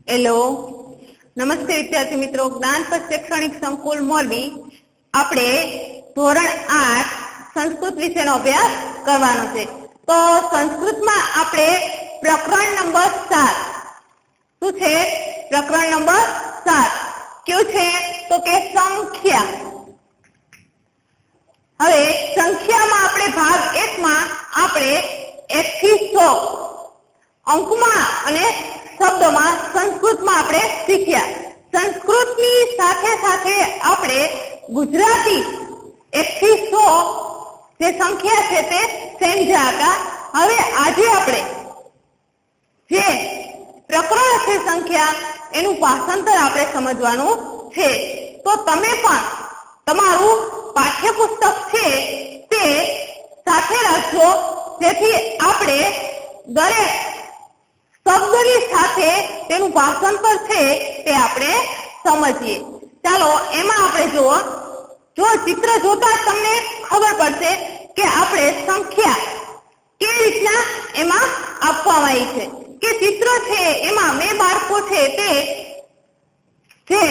Hello नमस्ते विद्यार्थी मित्रों, ज्ञानपथ शैक्षणिक संकुल मोरबी આપણે ધોરણ 8 સંસ્કૃત વિષયનો અભ્યાસ કરવાનો છે। તો સંસ્કૃતમાં આપણે પ્રકરણ નંબર 7 શું છે? પ્રકરણ નંબર 7 કયું છે? તો કે સંખ્યા। હવે સંખ્યામાં આપણે ભાગ 1 માં આપણે 1 થી 100 અંકમાં અને શબ્દોમાં સંસ્કૃતમાં આપણે શીખ્યા। સંસ્કૃતની સાથે સાથે આપણે ગુજરાતી 1 થી 100 જે સંખ્યા છે તે સમજ્યા હતા। હવે આજે આપણે જે પ્રકરણ છે સંખ્યા એનું ભાષાંતર આપણે સમજવાનું છે। તો તમે પણ તમારું પાઠ્યપુસ્તક છે તે સાથે રાખજો, જેથી આપણે દરેક શબ્દની સાથે તેનું ભાષાંતર છે તે આપણે સમજીએ। ચાલો એમાં આપણે જો ચિત્ર જોતા તમને ખબર પડશે કે આપણે સંખ્યા કેવી રીતના એમાં આપવામાં આવી છે। કે ચિત્ર છે એમાં બે બાળકો છે તે જે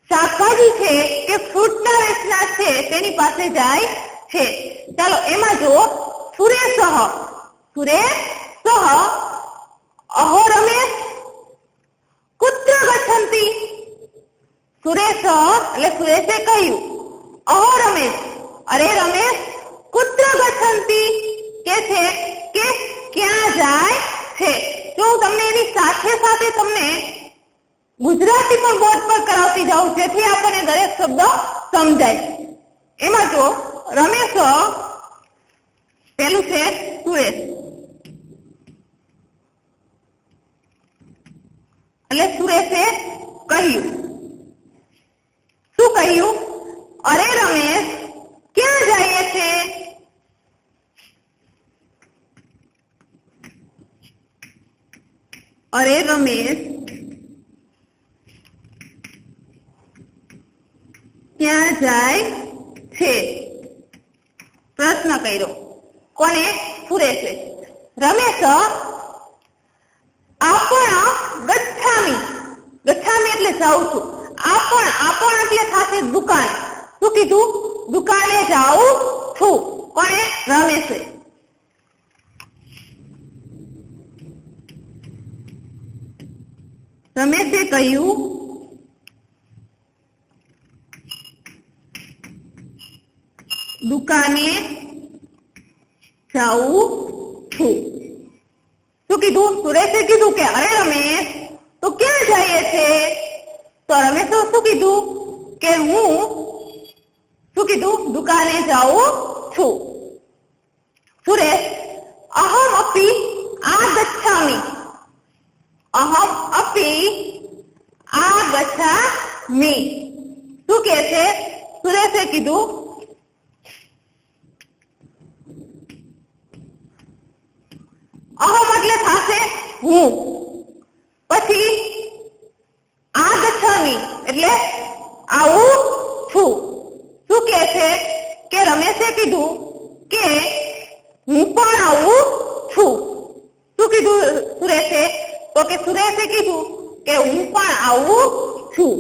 શાકભાજી છે કે ફ્રૂટના વેચના છે તેની પાસે જાય છે। ચાલો એમાં જો સુરેશઃ अहो रमेश कुत्र गच्छन्ति। सुरेश એટલે સુરેશે કહ્યું अहो रमेश, अरे रमेश कुत्र गच्छन्ति કે છે કે ક્યાં જાય છે। જો તમને એની સાથે સાથે તમને ગુજરાતી પણ બોર્ડ પર કરાવતી જાઉં, જેથી આપણને દરેક શબ્દ સમજાય। એમાં જો રમેશ પેલું છે સુરેશ એટલે સુરેશે કહ્યું, શું કહ્યું? અરે રમેશ ક્યાં જાય છે। અરે રમેશ ક્યાં જાય છે। પ્રશ્ન કર્યો કોને? સુરેશે। રમેશ આપણ ગચ્છામી, ગચ્છામી એટલે જાઉં છું। આપણ એટલે સાથે દુકાન, શું કીધું? દુકાને જાઉં છું। કોને? રમેશે। રમેશે કહ્યું દુકાને જાઉં છું। શું કીધું? સુરેશે કીધું કે અરે રમેશ તો ક્યાં જાય છે। તો રમેશે શું કીધું કે હું શું કીધું? દુકાને જાઉં છું। સુરેશ અહમ અપી આગચ્છામિ, અહમ અપી આગચ્છામિ। શું કહે છે? સુરેશે કીધું અહમ એટલે થશે હું, પછી આગચ્છામિ એટલે આવું છું। શું કહે છે કે રમેશે કીધું કે હું પણ આવું છું। શું કીધું સુરેશે? તો કે સુરેશે કીધું કે હું પણ આવું છું।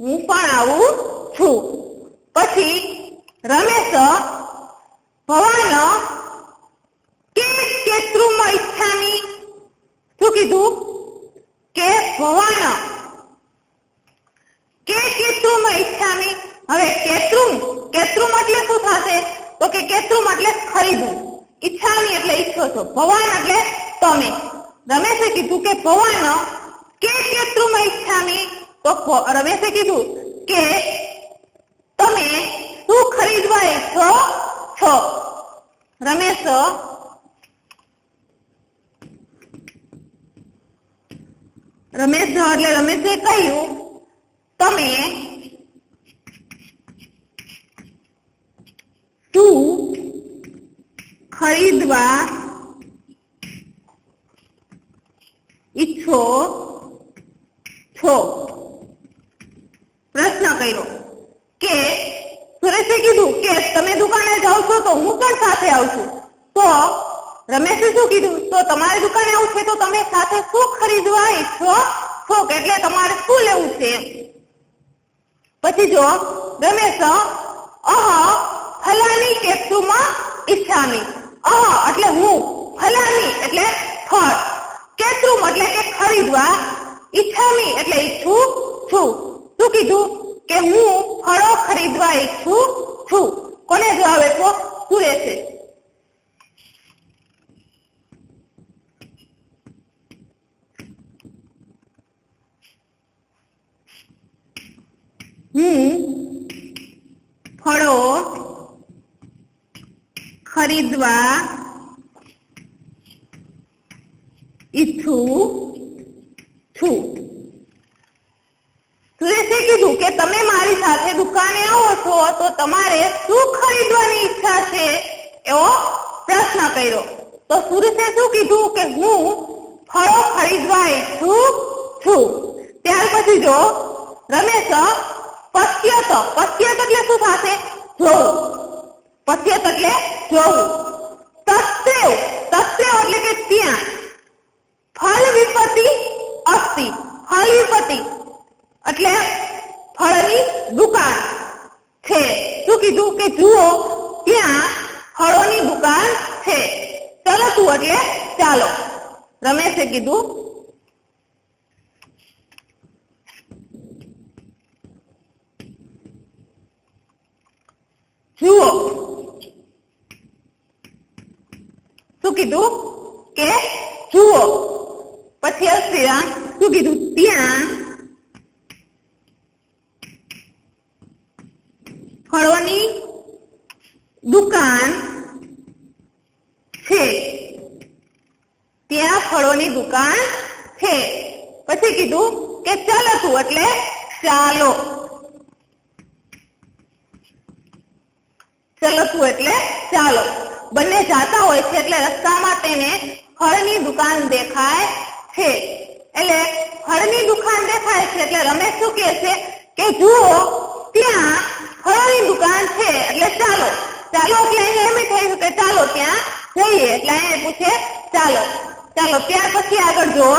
હું પણ આવું છું। પછી રમેશ ભવાન કેત્રુમ ઈચ્છામિ। શું કીધું? કે ભવાન કેત્રુમ ઈચ્છામિ। હવે કેત્રુમ એટલે શું થશે? તો કે કેત્રુમ એટલે ખરીદવું, ઈચ્છામિ એટલે ઈચ્છો છો, ભવાન એટલે તમે। રમેશે કીધું કે ભવાન કેત્રુમ ઈચ્છામિ। તો રમેશે કીધું કે તમે શું ખરીદવા ઈચ્છો છો। રમેશ એટલે રમેશે કહ્યું તમે શું ખરીદવા ઈચ્છો છો। પ્રશ્ન કર્યો કે સુરેશે કીધું કે તમે દુકાને જાવ છો તો હું પણ સાથે આવું છું. તો રમેશે શું કીધું? તો તમારી દુકાને આવું છે તો તમે સાથે શું ખરીદવા ઈચ્છો છો, એટલે તમારે શું લેવું છે. પછી જો રમેશ ફલાની કેપ્સુમાં ઈચ્છામી. એટલે હું, ફલાની એટલે ફળ, કેપ્સુમ એટલે કે ખરીદવા, ઈચ્છામી એટલે ઈચ્છું છું. શું કીધું? કે હું ફળો ખરીદવા ઈચ્છું છું. કોને જવાબ આપ્યો? સુરેશે. હું ફળો ખરીદવા ઈચ્છું છું. સુરેશે કીધું કે તમે મારી સાથે દુકાને આવો છો તો તમારે શું ખરીદવાની ઈચ્છા છે, એવો પ્રશ્ન કર્યો. તો સુરેશે શું કીધું? કે હું ફળો ખરીદવા ઈચ્છું છું. ત્યાર પછી જો રમેશ પશ્યત. પશ્યત એટલે શું થશે? જોવું. પશ્યત એટલે જોવું. તસ્ત્રેવ. તસ્ત્રેવ એટલે કે ત્યાં. ફળ વિપતિ અસ્તિ. ફળ વિપતિ એટલે ફળની દુકાન છે. શું કીધું? કે જુઓ ત્યાં ફળોની દુકાન છે. ચલતું એટલે ચાલો. રમેશે કીધું જુઓ. શું કીધું? કે જુઓ. પછી અસ્તિરામ શું કીધું? ત્યાં ફળોની દુકાન છે. ત્યાં ફળોની દુકાન છે. પછી કીધું કે ચાલતું એટલે ચાલો. ચલતું એટલે ચાલો. બંને જાતા હોય છે એટલે રસ્તામાં તેને ફળની દુકાન દેખાય છે. એટલે ફળની દુકાન દેખાય છે એટલે રમેશ શું કહે છે? કે જુઓ ત્યાં ફળોની દુકાન છે એટલે ચાલો. ચાલો એટલે અહીંયા એમ થયું કે ચાલો ત્યાં જઈએ. એટલે અહીંયા પૂછે ચાલો. ચાલો. ત્યાર પછી આગળ જો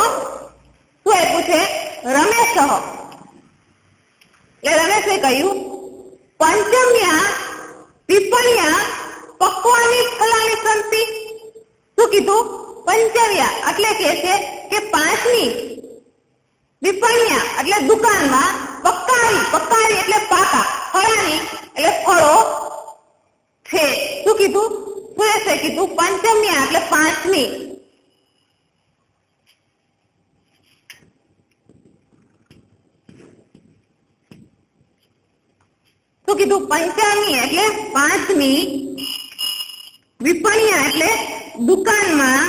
શું આપ્યું છે? રમેશ. એટલે રમેશે કહ્યું પંચમ્યા વિપણ્યા પક્વાની ફલાની સંતિ. શું કીધું? પંચવ્યા એટલે કે છે કે પાંચમી, વિપણ્યા એટલે દુકાનમાં, પક્કારી. પક્કારી એટલે પાકા, ફળાની એટલે ફળો છે. શું કીધું? સુરેશે કીધું પંચમ્યા એટલે પાંચમી. શું કીધું? પંચામી એટલે પાંચમી, વિપણ્યા એટલે દુકાનમાં,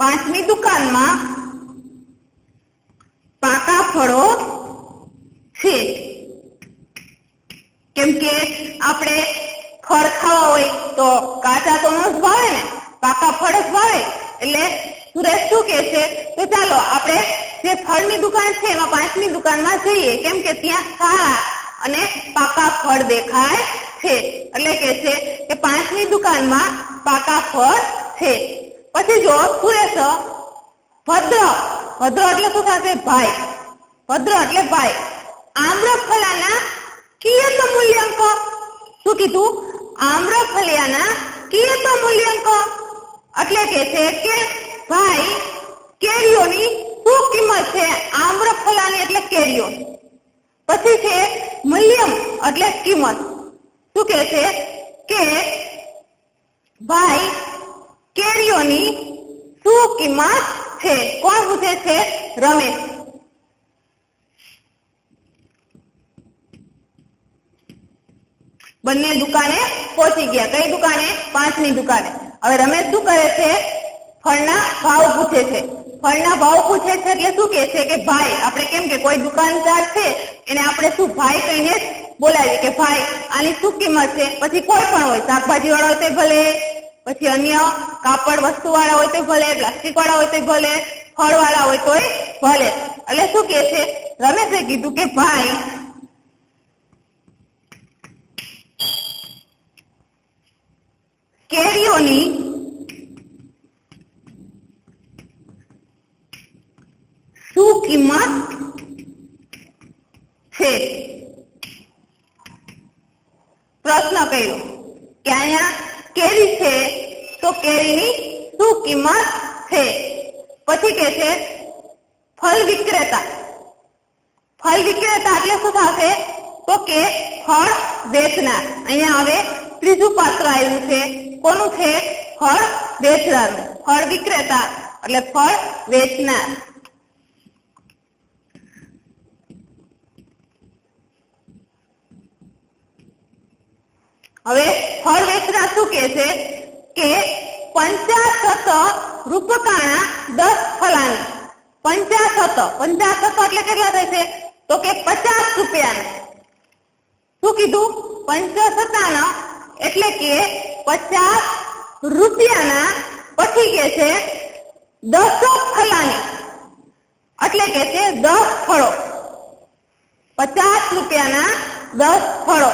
પાંચમી દુકાનમાં પાકા ફળો છે. કેમ કે આપણે ફળ ખાવા હોય તો કાચા તો ન જ ભાવે ને, પાકા ફળ જ ભાવે. એટલે સુરેશ શું કે છે? તો ચાલો આપણે જે ફળની દુકાન છે એમાં પાંચમી દુકાનમાં જઈએ. કેમ કે ત્યાં સારા અને પાકા ફળ દેખાય છે. એટલે કે છે કે પાંચમી દુકાનમાં પાકા ફળ છે. પછી જો સુરેશ ભદ્ર. ભદ્ર એટલે શું થશે? ભાઈ. ભદ્ર એટલે ભાઈ. આમ્રફલાના કિયત મૂલ્યાંક. શું કીધું? આમ્રફલિયાના કિયત મૂલ્યાંક એટલે કે છે કે ભાઈ કેરીઓની શું કિંમત છે? આમ્રફલાની એટલે કેરીઓ. પછી છે મૂલ્યમ એટલે કિંમત. શું કે છે? કે ભાઈ કેરીઓની શું કિંમત છે? કોણ પૂછે છે? રમેશ. બંને દુકાને પહોંચી ગયા. કઈ દુકાને? પાંચમી દુકાને. હવે રમેશ શું કરે છે? ફળના ભાવ પૂછે છે. ફળના ભાવ પૂછે છે એટલે શું કે છે? કે ભાઈ. આપણે કેમ કે કોઈ દુકાનદાર છે એને આપણે શું ભાઈ કહીને બોલાવીએ કે ભાઈ આની શું કિંમત છે? પછી કોઈ પણ હોય, શાકભાજી વાળા હોય તો ભલે, પછી અન્ય કાપડ વસ્તુ વાળા હોય તો ભલે, પ્લાસ્ટિક વાળા હોય તો ભલે, ફળ વાળા હોય તો ભલે. એટલે શું કે છે? રમેશે કીધું કે ભાઈ કેરીઓની શું કિંમત છે? પ્રશ્ન કર્યો કે અહીંયા કેરી છે તો કેરીની શું કિંમત છે? પછી કે છે ફળ વિક્રેતા. ફળ વિક્રેતા એટલે શું થશે? તો કે ફળ વેચનાર. અહીંયા હવે ત્રીજું પાત્ર આવ્યું છે. કોનું છે? ફળ વેચનારનું. ફળ વિક્રેતા એટલે ફળ વેચનાર. હવે ફળ વેચનાર શું કે છે કે 50 રૂપકાણા 10 ફલાની. 50 એટલે કેટલા થશે? તો કે 50 રૂપિયાના. શું કીધું? 50 એટલે કે 50 રૂપિયાના. પછી કે છે 10 ફલાની એટલે કે છે 10 ફળો. 50 રૂપિયાના 10 ફળો.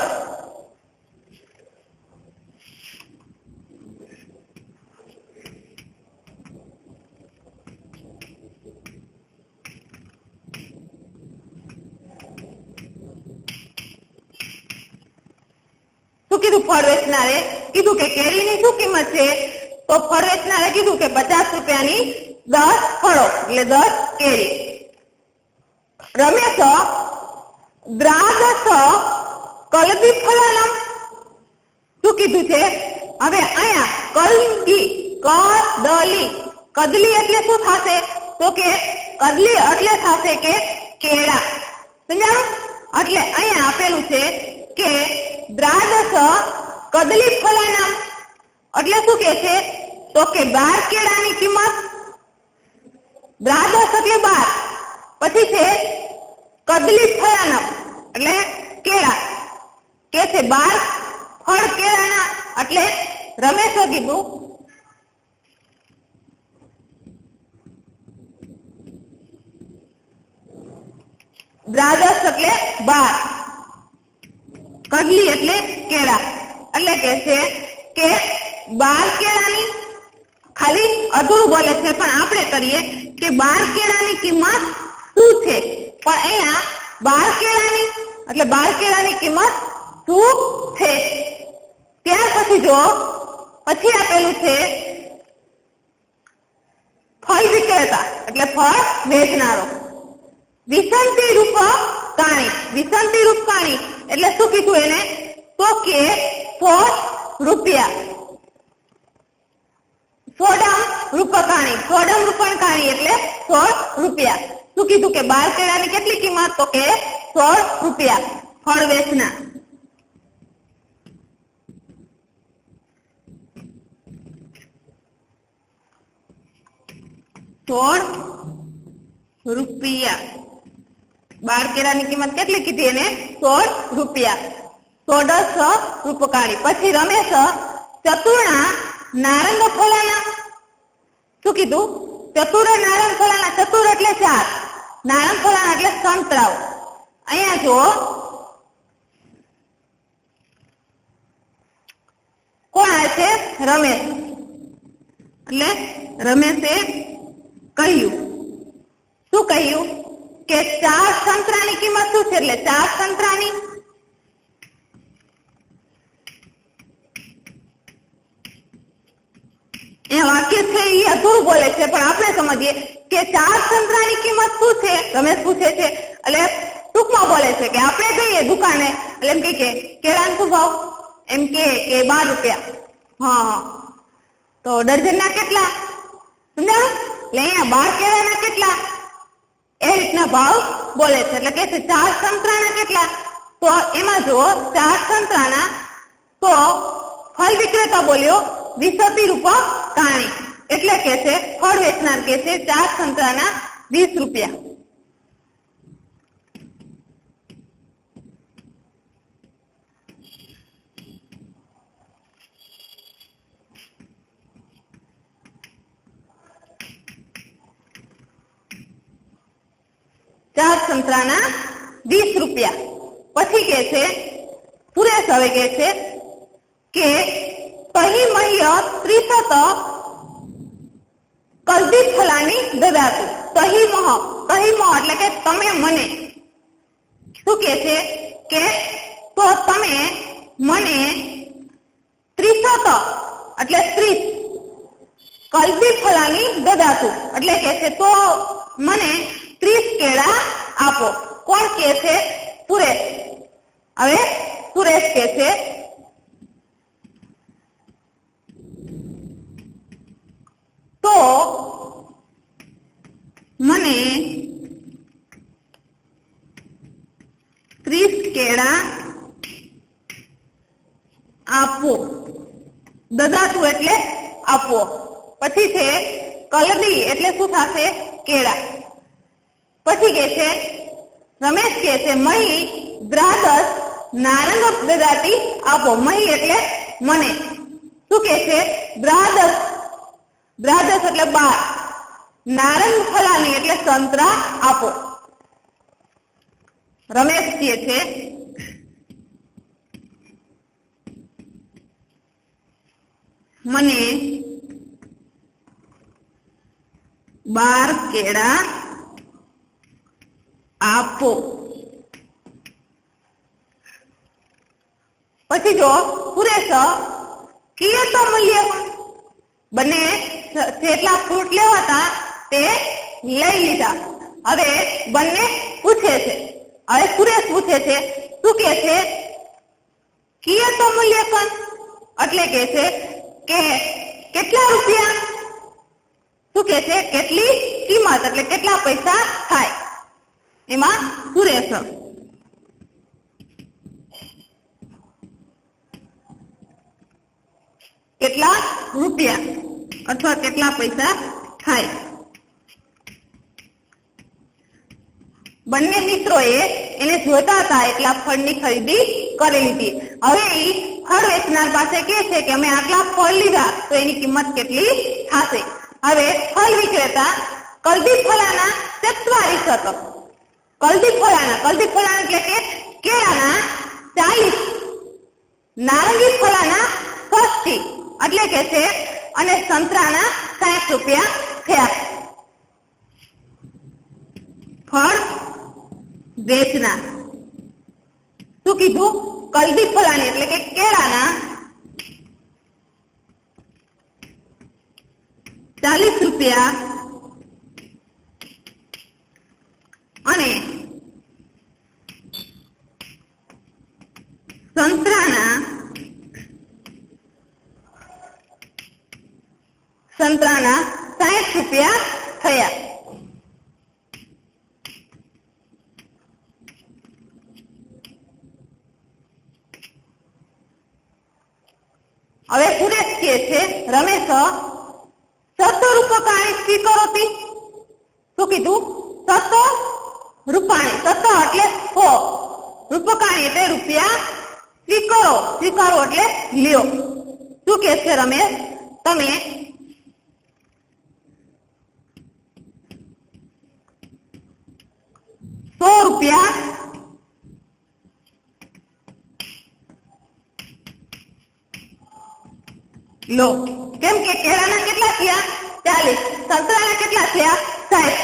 શું કીધું? ફળ વેચનારે કીધું કે કેરીની શું કિંમત છે? તો ફળ વેચનારે કીધું કે 50 રૂપિયાની 10 ફળો એટલે 10 કેરી. રમેશ દ્રાદશ કલબી ફલાનમ. શું કીધું છે? હવે અહીંયા કલબી કદલી એટલે શું થશે? તો કે કદલી એટલે થશે કે કેળા. સમજાણું? એટલે અહીંયા આપેલું છે કે દ્રાદશ કદલી ફલાનામ એટલે શું કે છે? તો કે 12 કેળાની કિંમત. દ્રાદશ એટલે 12. પછી છે કદલી ફલાનામ એટલે કેળા. કે છે 12 ફળ કેળાના. એટલે રમેશે કીધું દ્રાદશ એટલે 12, કદલી એટલે કેળા. એટલે કે છે કે 12 કેળાની, ખાલી અધૂરું બોલે છે પણ આપણે કરીએ કે 12 કેળાની કિંમત શું છે? પણ અહીંયા 12 કેળાની એટલે 12 કેળાની કિંમત શું છે? ત્યાર પછી જો પછી આપેલું છે ફળ વિક્રેતા એટલે ફળ વેચનારો. વિસંતી રૂપ કાણી. વિસંતી રૂપ કાણી એટલે શું કીધું એને? તો કે 100 રૂપિયા. સોડમ રૂપકાણી. સોડમ રૂપકાણી એટલે 100 રૂપિયા. શું કીધું કે 12 કેળાની કેટલી કિંમત? તો કે 100 રૂપિયા. ફળ વેચનાર. ₹16. 12 કેળાની કિંમત કેટલી કીધી એને? 16 રૂપિયા. સોડશ રૂપકાણી. પછી રમેશ ચતુર્ણા નારંગ ફલાના. શું કીધું? ચતુર નારંગ ફલાના. ચતુર એટલે 4, નારંગ ફલાના એટલે સંતરાઓ. અહીંયા જો કોણ આવે છે? રમેશ. એટલે રમેશે કહ્યું. શું કહ્યું? કે 4 સંતરાની કિંમત શું છે? એટલે 4 સંતરાની. એ વાક્ય છે એ અધૂરું બોલે છે પણ આપણે સમજીએ કે 4 સંતરાની કિંમત શું છે? રમેશ પૂછે છે. એટલે ટૂંકમાં બોલે છે કે આપણે જઈએ દુકાને એટલે એમ કે કેળાનો શું ભાવ? એમ કે 12 રૂપિયા. હા, તો ડઝનના કેટલા? સમજાણું? એટલે અહીંયા 12 કેળાના કેટલા? એ રીતના ભાવ બોલે છે. એટલે કે છે 4 સંતરાના કેટલા? તો એમાં જો 4 સંતરાના તો ફળ વિક્રેતા બોલ્યો 20 રૂપ કાણી. એટલે કે છે ફળ વેચનાર કે છે 4 સંતરાના 20 રૂપિયા. ચાર સંતરાના 20 રૂપિયા. પછી કે છે સુરેશ હવે કે છે કે કહી મહ્ય ત્રિશત કલ્દી ફલાની દદાતુ. કહી મહ એટલે કે તમે મને શું કે છે કે તો તમે મને ત્રિશત એટલે 30 કલ્દી ફલાની દદાતુ એટલે કે છે તો મને 30 કેળા આપો. કોણ કે છે? સુરેશ. હવે સુરેશ કે છે તો મને 30 કેળા આપો. દદાતુ એટલે આપો. પછી છે કલદી એટલે શું થશે? કેળા. પછી કે છે રમેશ કે છે મહી દ્રાદસ નારંગ દદાતી આપો. મહી એટલે મને શું કે છે? દ્રાદસ એટલે 12. નારંગ ફલાની એટલે સંતરા આપો. રમેશ કહે છે મને 12 કેળા આપો. પછી જો સુરેશ કિયત મૂલ્ય બંને જેટલા ફ્રૂટ લેવાતા તે લઈ લીધા. હવે બંને પૂછે છે. હવે સુરેશ પૂછે છે શું કે છે? કિયત મૂલ્યાંકન એટલે કે છે કે કેટલા રૂપિયા? શું કે છે? કેટલી કિંમત એટલે કેટલા પૈસા થાય. એમાં સુરેશ કેટલા રૂપિયા અથવા કેટલા પૈસા થાય. બંને મિત્રોએ એને જોતા હતા એટલા ફળની ખરીદી કરી લીધી. હવે એ ફળ વેચનાર પાસે કહે છે કે અમે આટલા ફળ લીધા તો એની કિંમત કેટલી થશે. હવે ફળ વિક્રેતા કલ્દી ફલાના 44 કલ્દી ફલાના એટલે કે કેળાના 40, નારંગી ફલાના 60 એટલે કે છે અને સંતરાના 60 રૂપિયા થયા. ફળ વેચનાર શું કીધું? કલ્દી ફલાની એટલે કે કેળાના 40 રૂપિયા અને સંતરાના 60 રૂપિયા થયા. હવે સુરેશ કહે છે રમેશ 70 રૂપકાણી સ્વીકરોતી. શું કીધું? 70 રૂપાણી. 70 એટલે 100. રૂપકાણી એટલે રૂપિયા. સ્વીકારો એટલે લ્યો. શું કે છે રમેશ? તમે 100 રૂપિયા લો. કેમ કે કેળાના કેટલા થયા? 40. સંતરાના કેટલા થયા? 60.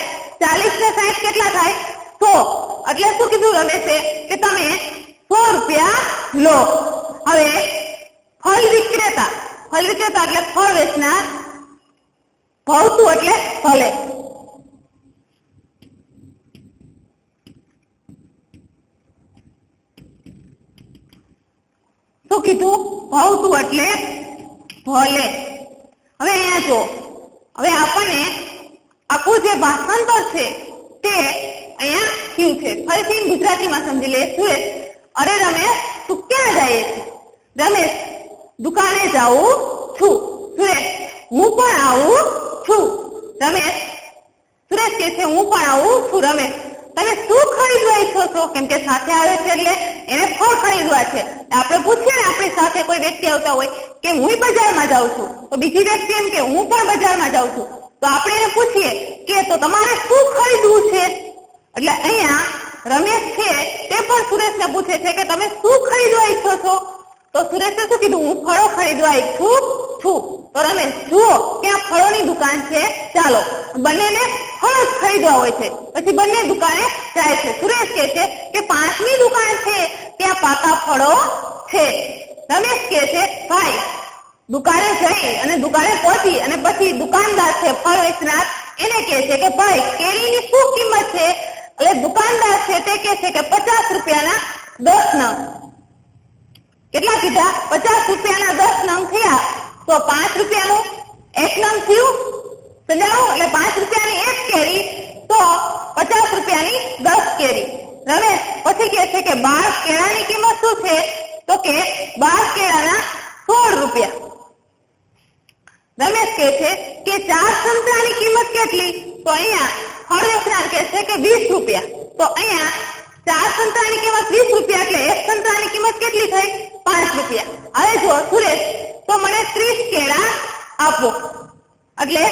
40 ને 60 કેટલા થાય? 100. એટલે શું કીધું રમેશે કે તમે 100 રૂપિયા લો. હવે ફળ વિક્રેતા એટલે ફળ વેચનાર. ભાવતું એટલે ભલે. શું કીધું? ભાવતું એટલે ભલે. હવે અહીંયા જો હવે આપણને આખું જે ભાષાંતર છે તે અહીંયા શું છે ફરીથી ગુજરાતીમાં સમજી લે. સુરેશ અરે રમેશ તું ક્યાં જાય છે? રમેશ દુકાને જાઉં છું. સુરેશ હું પણ આવું છું. રમેશ સુરેશ કહે છે હું પણ આવું છું. રમેશ તમે શું ખરીદવા ઈચ્છો છો? કેમ કે સાથે આવે છે એટલે એને ફળ ખરીદવા છે. આપણે પૂછીએ ને આપણી સાથે કોઈ વ્યક્તિ આવતા હોય કે હું બજારમાં જાઉં છું તો બીજી વ્યક્તિ એમ કે હું પણ બજારમાં જાઉં છું તો આપણે એને પૂછીએ કે તો તમારે શું ખરીદવું છે? એટલે અહીંયા રમેશ છે તે પણ સુરેશને પૂછે છે કે તમે શું ખરીદવા ઈચ્છો છો? તો સુરેશે શું કીધું? હું ફળો ખરીદવા ઈચ્છું છું. તો રમેશ જુઓ ક્યાં ફળોની દુકાન છે, ચાલો. બંનેને ફળો જ ખરીદવા હોય છે. પછી બંને દુકાને જાય છે. સુરેશ કહે છે કે 5મી દુકાન છે ત્યાં પાકા ફળો છે. રમેશ કહે છે ભાઈ દુકાને જઈ અને દુકાને પહોંચી અને પછી દુકાનદાર છે ફળ વેચનાર એને કહે છે કે ભાઈ કેરીની શું કિંમત છે? એટલે દુકાનદાર છે તે કહે છે કે 50 રૂપિયાના 10 નંગ. કેટલા કીધા? 50 રૂપિયાના 10 નંગ થયા તો 5 રૂપિયાનું 1 નંગ થયું. સમજાવો? એટલે 5 રૂપિયાની 1 કેરી તો 50 રૂપિયાની 10 કેરી. રમેશ પછી કહે છે કે 12 કેળાની કિંમત શું છે? તો કે 12 કેળાના 16 રૂપિયા. રમેશ કહે છે કે 4 સંતરાની કિંમત કેટલી? તો અહીંયા ફળ વેચનાર કહે છે કે 20 રૂપિયા. તો અહીંયા 4 સંતરાની કિંમત 20 રૂપિયા એટલે 1 સંતરાની કિંમત કેટલી થઈ? 5 રૂપિયા. હવે જો સુરેશ તો મને 30 કેળા આપો. એટલે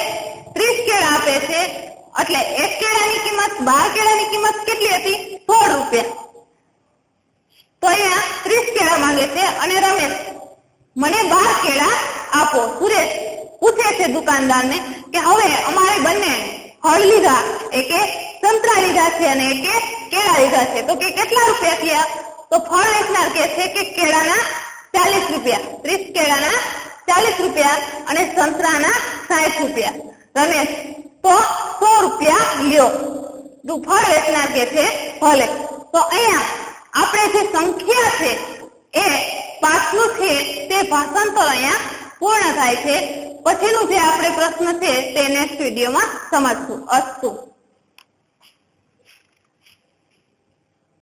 30 કેળા આપે છે એટલે 1 કેળાની કિંમત 12 કેળાની કિંમત કેટલી હતી? 16 રૂપિયા. તો અહીંયા 30 કેળા માંગે છે અને રમેશ મને 12 કેળા આપો. સુરેશ પૂછે છે દુકાનદારને કે હવે અમારે બંને ફળ લીધા, એકે સંતરા લીધા છે અને એકે કેળા લીધા છે, તો કે કેટલા રૂપિયા થયા? તો ફળ વેચનાર કહે છે કે કેળાના 40 રૂપિયા. 30 કેળાના 40 રૂપિયા અને સંતરાના 60 રૂપિયા. રમેશ તો 100 રૂપિયા લ્યો. ફળ વેચનાર કહે છે ભલે. તો અહીંયા આપણે જે સંખ્યા છે એ પાછલું છે તે ભાષાંતર અહીંયા પૂર્ણ થાય છે. પછીનું જે આપણે પ્રશ્ન છે તે નેક્સ્ટ વિડીયોમાં સમજશું. અસ્તુ.